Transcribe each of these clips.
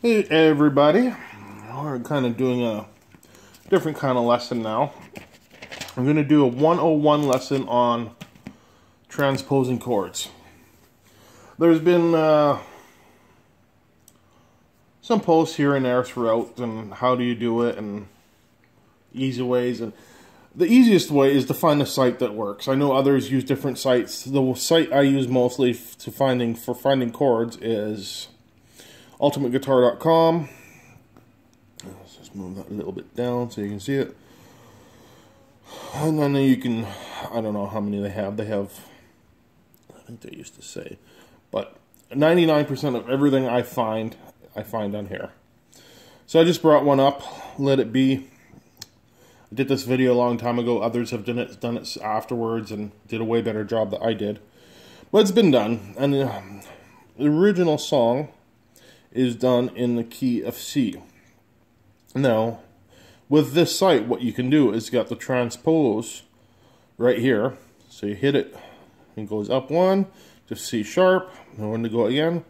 Hey everybody, we're kind of doing a different kind of lesson now. I'm going to do a 101 lesson on transposing chords. There's been some posts here and there throughout, and how do you do it, and easy ways. And the easiest way is to find a site that works. I know others use different sites. The site I use mostly for finding chords is ultimateguitar.com. Let's just move that a little bit down so you can see it. And then you can, I don't know how many they have. They have, I think they used to say, but 99% of everything I find on here. So I just brought one up, let it be. I did this video a long time ago. Others have done it afterwards and did a way better job than I did. But it's been done. And the original song is done in the key of C. Now, with this site, what you can do is got the transpose right here. So you hit it, it goes up one to C sharp, and when to go again,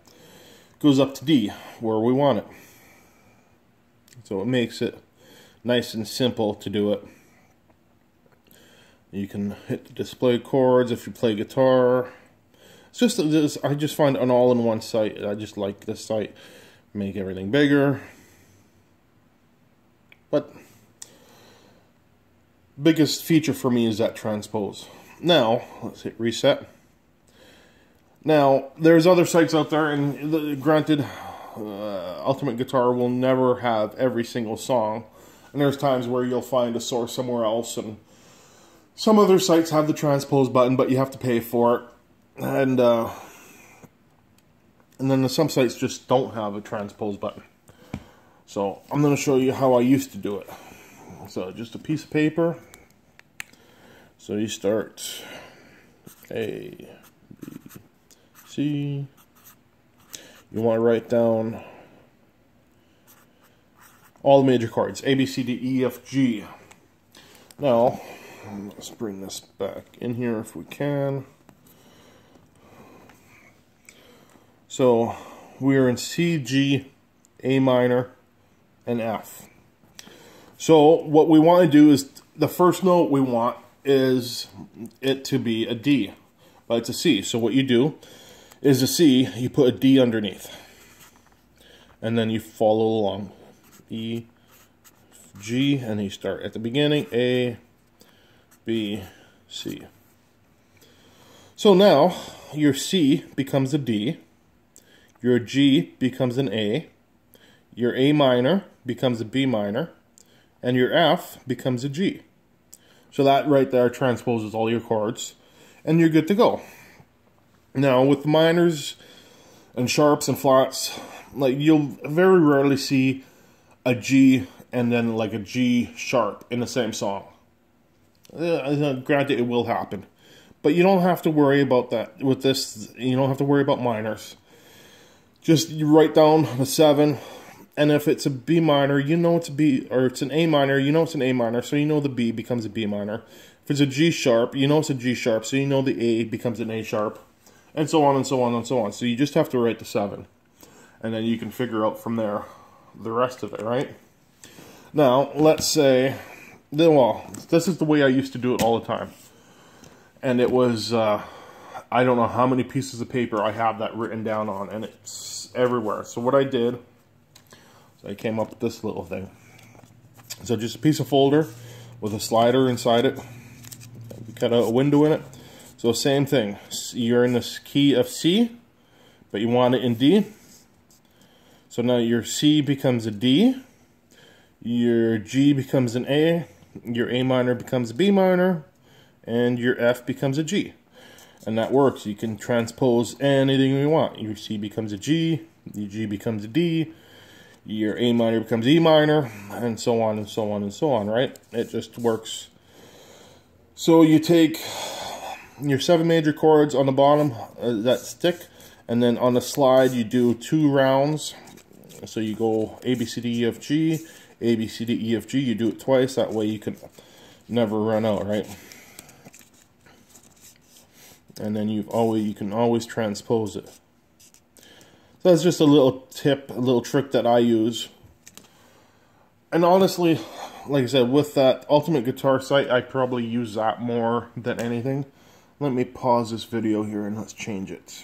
goes up to D, where we want it. So it makes it nice and simple to do it. You can hit the display chords if you play guitar. It's just this, I just find an all-in-one site. I just like this site. Make everything bigger. But biggest feature for me is that transpose. Now, let's hit reset. Now, there's other sites out there, and granted, Ultimate Guitar will never have every single song. And there's times where you'll find a source somewhere else, and some other sites have the transpose button, but you have to pay for it. And then some sites just don't have a transpose button. So I'm going to show you how I used to do it. So just a piece of paper. So you start A, B, C. You want to write down all the major chords, A, B, C, D, E, F, G. Now, let's bring this back in here if we can. So we're in C, G, A minor, and F. So what we want to do is, the first note we want is it to be a D, but it's a C. So what you do is a C, you put a D underneath, and then you follow along. E, G, and you start at the beginning, A, B, C. So now your C becomes a D, your G becomes an A, your A minor becomes a B minor, and your F becomes a G. So that right there transposes all your chords, and you're good to go. Now with minors and sharps and flats, like you'll very rarely see a G and then like a G sharp in the same song. Granted, it will happen, but you don't have to worry about that with this. You don't have to worry about minors. Just you write down a 7, and if it's a B minor, you know it's a B, or it's an A minor, you know it's an A minor, so you know the B becomes a B minor. If it's a G sharp, you know it's a G sharp, so you know the A becomes an A sharp, and so on and so on and so on. So you just have to write the 7, and then you can figure out from there the rest of it, right? Now, let's say, well, this is the way I used to do it all the time. And it was, I don't know how many pieces of paper I have that written down on, and it's everywhere. So what I did, so I came up with this little thing. So just a piece of folder with a slider inside it. We cut out a window in it. So same thing. You're in this key of C, but you want it in D. So now your C becomes a D, your G becomes an A, your A minor becomes a B minor, and your F becomes a G. And that works. You can transpose anything you want. Your C becomes a G, your G becomes a D, your A minor becomes E minor, and so on and so on and so on, right? It just works. So you take your 7 major chords on the bottom that stick, and then on the slide you do 2 rounds. So you go A, B, C, D, E, F, G, A, B, C, D, E, F, G. You do it twice. That way you can never run out, right? And then you can always transpose it. So that's just a little tip, a little trick that I use. And honestly, like I said, with that Ultimate Guitar site, I probably use that more than anything. Let me pause this video here and let's change it.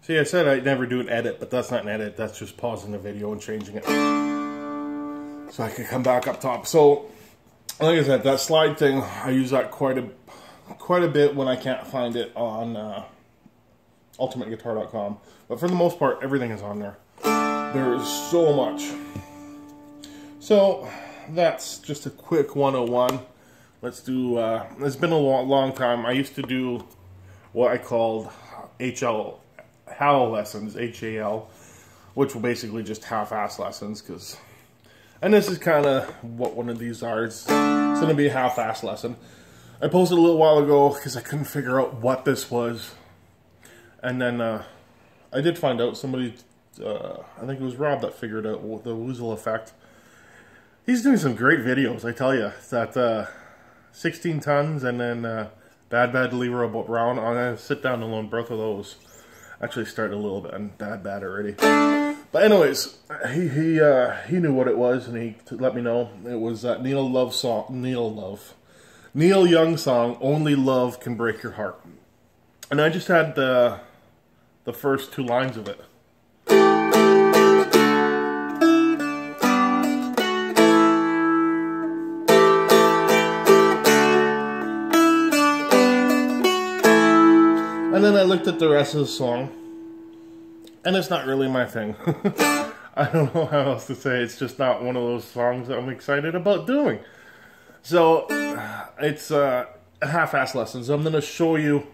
See, I said I'd never do an edit, but that's not an edit. That's just pausing the video and changing it. So I can come back up top. So, like I said, that slide thing, I use that quite a bit when I can't find it on ultimateguitar.com. But for the most part, everything is on there. There is so much. So, that's just a quick 101. Let's do, it's been a long time. I used to do what I called HAL lessons, H-A-L, which were basically just half-ass lessons, and this is kind of what one of these are. It's going to be a half-ass lesson. I posted a little while ago because I couldn't figure out what this was, and then I did find out. Somebody, I think it was Rob, that figured out the Woozle effect. He's doing some great videos, I tell you. That 16 tons and then Bad Leroy Brown. I'm going to sit down and learn both of those. Actually started a little bit on Bad already. But anyways, he knew what it was, and he let me know. It was that Neil Young song, Only Love Can Break Your Heart. And I just had the first 2 lines of it. And then I looked at the rest of the song, and it's not really my thing. I don't know how else to say. It's just not one of those songs that I'm excited about doing. So, it's a half-ass lesson. So I'm going to show you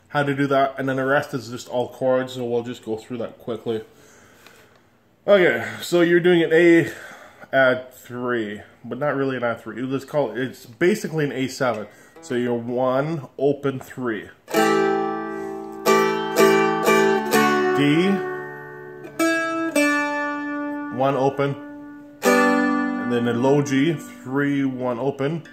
how to do that, and then the rest is just all chords, so we'll just go through that quickly. Okay, so you're doing an A add 3, but not really an add 3. Let's call it, it's basically an A7. So you're 1, open 3. D, 1 open, and then a low G, 3, 1 open,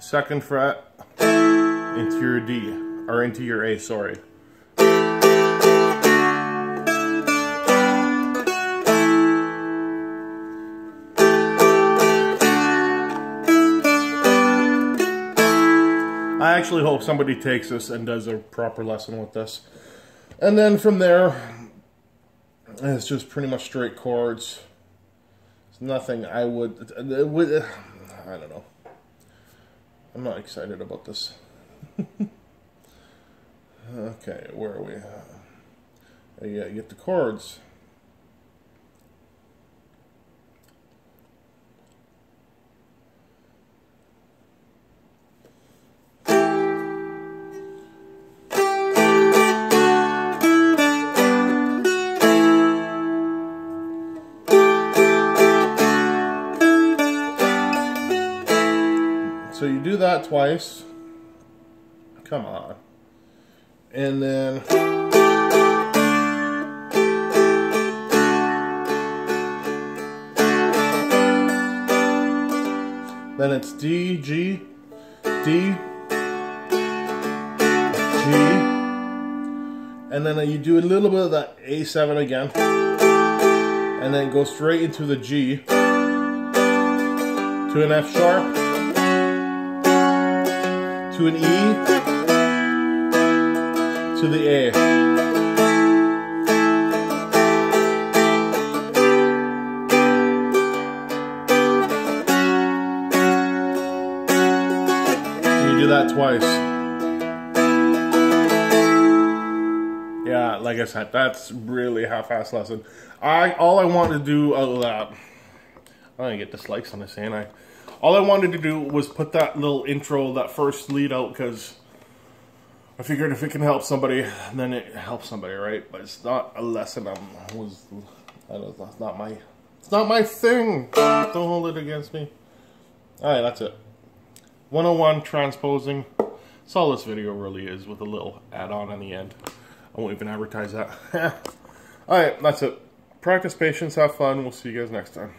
2nd fret, into your D, or into your A, sorry. I actually hope somebody takes this and does a proper lesson with this. And then from there, it's just pretty much straight chords. It's nothing I don't know. I'm not excited about this. Okay, where are we? Yeah, you get the chords. So you do that twice. Come on. And then it's D, G, D, G, and then you do a little bit of that A7 again, and then go straight into the G, to an F sharp, to an E, to the A. And you do that twice. Yeah, like I said, that's really a half-ass lesson. All I wanted to do out of that, I'm gonna get dislikes on this, ain't I? All I wanted to do was put that little intro, that first lead out, because I figured if it can help somebody, then it helps somebody, right? But it's not a lesson. It's not my thing. Don't hold it against me. All right, that's it. 101 transposing. That's all this video really is, with a little add-on on the end. I won't even advertise that. All right, that's it. Practice patience, have fun. We'll see you guys next time.